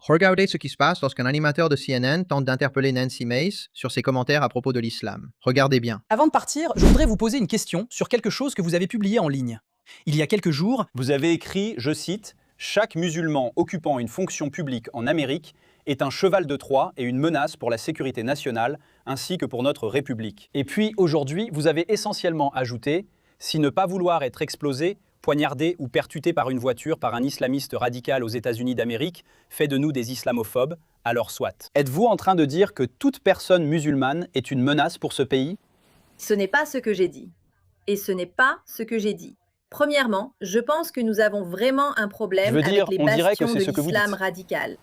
Regardez ce qui se passe lorsqu'un animateur de CNN tente d'interpeller Nancy Mace sur ses commentaires à propos de l'islam. Regardez bien. Avant de partir, je voudrais vous poser une question sur quelque chose que vous avez publié en ligne. Il y a quelques jours, vous avez écrit, je cite, « Chaque musulman occupant une fonction publique en Amérique est un cheval de Troie et une menace pour la sécurité nationale ainsi que pour notre République. » Et puis aujourd'hui, vous avez essentiellement ajouté « Si ne pas vouloir être explosé, poignardé ou percuté par une voiture par un islamiste radical aux États-Unis d'Amérique fait de nous des islamophobes, alors soit. » Êtes-vous en train de dire que toute personne musulmane est une menace pour ce pays? Ce n'est pas ce que j'ai dit. Et ce n'est pas ce que j'ai dit. Premièrement, je pense que nous avons vraiment un problème avec les bastions de l'islam radical.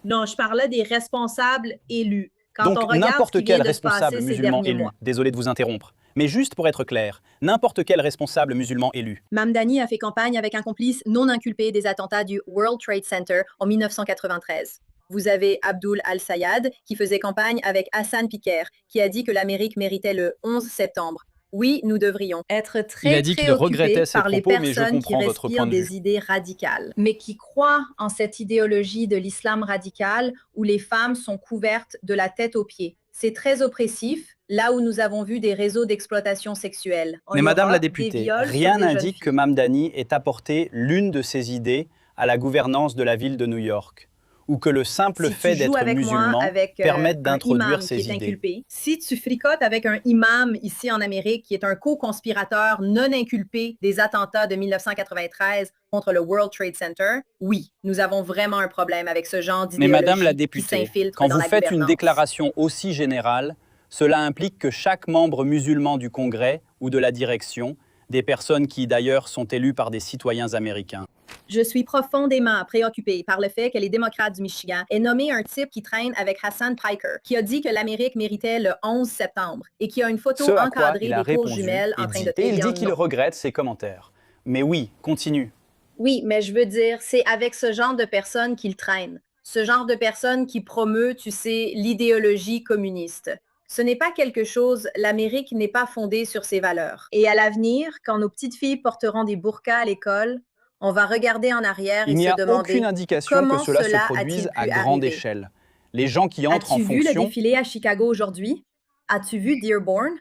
Non, je parlais des responsables élus. Quand on regarde n'importe quel responsable musulman élu, désolé de vous interrompre, mais juste pour être clair, n'importe quel responsable musulman élu. Mamdani a fait campagne avec un complice non inculpé des attentats du World Trade Center en 1993. Vous avez Abdul al-Sayad qui faisait campagne avec Hassan Piker, qui a dit que l'Amérique méritait le 11 septembre. Oui, nous devrions être très préoccupés par les personnes qui respirent des idées radicales, mais qui croient en cette idéologie de l'islam radical où les femmes sont couvertes de la tête aux pieds. C'est très oppressif, là où nous avons vu des réseaux d'exploitation sexuelle. Mais Madame la députée, rien n'indique que Mamdani ait apporté l'une de ces idées à la gouvernance de la ville de New York, ou que le simple fait d'être musulman permette d'introduire ces idées. Si tu fricotes avec un imam ici en Amérique qui est un co-conspirateur non inculpé des attentats de 1993 contre le World Trade Center, oui, nous avons vraiment un problème avec ce genre d'idéologie. Mais Madame la députée, quand vous faites une déclaration aussi générale, cela implique que chaque membre musulman du Congrès ou de la direction, des personnes qui d'ailleurs sont élues par des citoyens américains. Je suis profondément préoccupée par le fait que les démocrates du Michigan aient nommé un type qui traîne avec Hassan Piker, qui a dit que l'Amérique méritait le 11 septembre et qui a une photo encadrée des tours jumelles en train de Et il dit qu'il regrette ses commentaires. Mais oui, continue. Oui, mais je veux dire, c'est avec ce genre de personnes qu'il traîne. Ce genre de personnes qui promeut, tu sais, l'idéologie communiste. Ce n'est pas quelque chose, l'Amérique n'est pas fondée sur ses valeurs. Et à l'avenir, quand nos petites filles porteront des burqas à l'école, on va regarder en arrière et se demander comment cela a-t-il pu arriver. Il n'y a aucune indication que cela se produise à grande échelle. Les gens qui entrent en fonction... As-tu vu le défilé à Chicago aujourd'hui? As-tu vu Dearborn?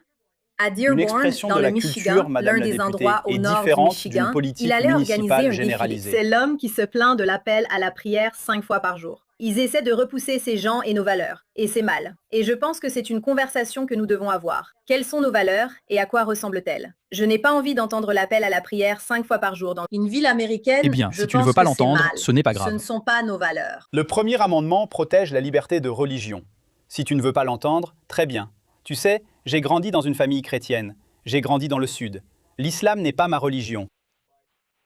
À Dearborn, dans le Michigan, l'un des endroits au nord du Michigan, il allait organiser un défilé. C'est l'homme qui se plaint de l'appel à la prière 5 fois par jour. Ils essaient de repousser ces gens et nos valeurs. Et c'est mal. Et je pense que c'est une conversation que nous devons avoir. Quelles sont nos valeurs et à quoi ressemblent-elles? Je n'ai pas envie d'entendre l'appel à la prière 5 fois par jour dans une ville américaine. Eh bien, si tu ne veux pas l'entendre, ce n'est pas grave. Ce ne sont pas nos valeurs. Le premier amendement protège la liberté de religion. Si tu ne veux pas l'entendre, très bien. Tu sais, j'ai grandi dans une famille chrétienne. J'ai grandi dans le Sud. L'islam n'est pas ma religion.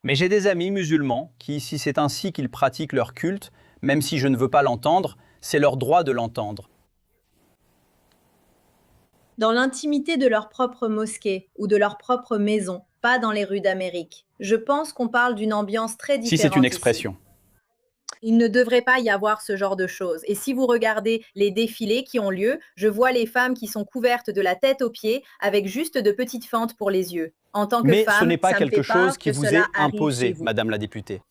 Mais j'ai des amis musulmans qui, si c'est ainsi qu'ils pratiquent leur culte, même si je ne veux pas l'entendre, c'est leur droit de l'entendre. Dans l'intimité de leur propre mosquée ou de leur propre maison, pas dans les rues d'Amérique. Je pense qu'on parle d'une ambiance très différente. Si c'est une expression. Ici. Il ne devrait pas y avoir ce genre de choses. Et si vous regardez les défilés qui ont lieu, je vois les femmes qui sont couvertes de la tête aux pieds avec juste de petites fentes pour les yeux. En tant que Mais femme, ce n'est pas ça quelque me fait peur chose qui que vous est cela arrive imposé, chez vous. Madame la députée.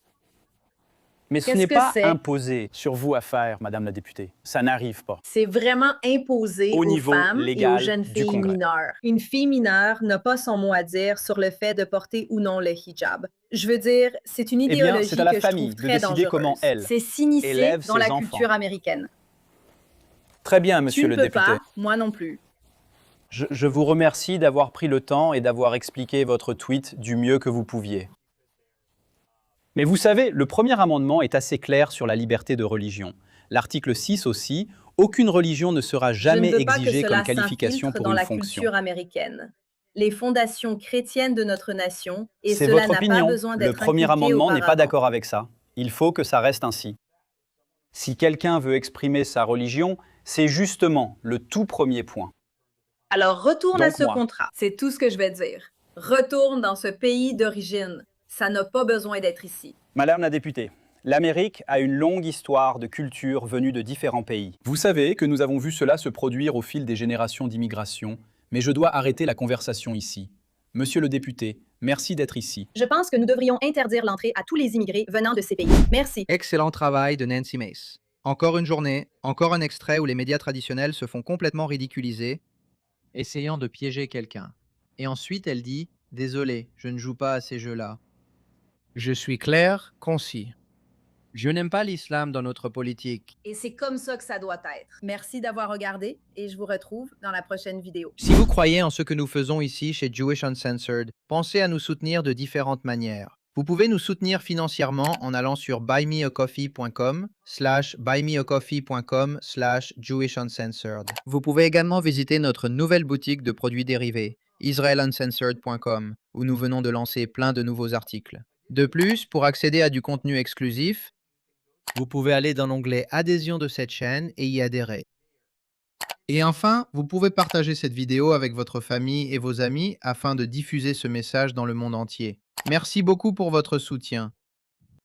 Mais ce n'est Qu'est-ce que pas c'est? imposé sur vous à faire, Madame la députée. Ça n'arrive pas. C'est vraiment imposé Au aux niveau femmes et légal aux jeunes du filles Congrès. mineures. Une fille mineure n'a pas son mot à dire sur le fait de porter ou non le hijab. Je veux dire, c'est une bien, idéologie c'est à la que je famille trouve de très décider dangereuse. comment elle C'est s'initier élève dans la ses enfants. culture américaine. Très bien, Monsieur Tu ne le peux député. pas, moi non plus. Je vous remercie d'avoir pris le temps et d'avoir expliqué votre tweet du mieux que vous pouviez. Mais vous savez, le premier amendement est assez clair sur la liberté de religion. L'article 6 aussi, aucune religion ne sera jamais Je ne veux pas que exigée cela comme qualification s'infiltre pour dans une la fonction. culture américaine. Les fondations chrétiennes de notre nation, et C'est cela votre n'a pas opinion. besoin d'être Le premier inculqué amendement n'est pas auparavant. d'accord avec ça. Il faut que ça reste ainsi. Si quelqu'un veut exprimer sa religion, c'est justement le tout premier point. Alors retourne à Donc ce moi. contrat. C'est tout ce que je vais dire. Retourne dans ce pays d'origine. Ça n'a pas besoin d'être ici. Madame la députée, l'Amérique a une longue histoire de culture venue de différents pays. Vous savez que nous avons vu cela se produire au fil des générations d'immigration, mais je dois arrêter la conversation ici. Monsieur le député, merci d'être ici. Je pense que nous devrions interdire l'entrée à tous les immigrés venant de ces pays. Merci. Excellent travail de Nancy Mace. Encore une journée, encore un extrait où les médias traditionnels se font complètement ridiculiser, essayant de piéger quelqu'un. Et ensuite, elle dit « Désolé, je ne joue pas à ces jeux-là. Je suis clair, concis. Je n'aime pas l'islam dans notre politique. Et c'est comme ça que ça doit être. Merci d'avoir regardé et je vous retrouve dans la prochaine vidéo. » Si vous croyez en ce que nous faisons ici chez Jewish Uncensored, pensez à nous soutenir de différentes manières. Vous pouvez nous soutenir financièrement en allant sur buymeacoffee.com/buymeacoffee.com/Jewish Uncensored. Vous pouvez également visiter notre nouvelle boutique de produits dérivés, israeluncensored.com, où nous venons de lancer plein de nouveaux articles. De plus, pour accéder à du contenu exclusif, vous pouvez aller dans l'onglet Adhésion de cette chaîne et y adhérer. Et enfin, vous pouvez partager cette vidéo avec votre famille et vos amis afin de diffuser ce message dans le monde entier. Merci beaucoup pour votre soutien.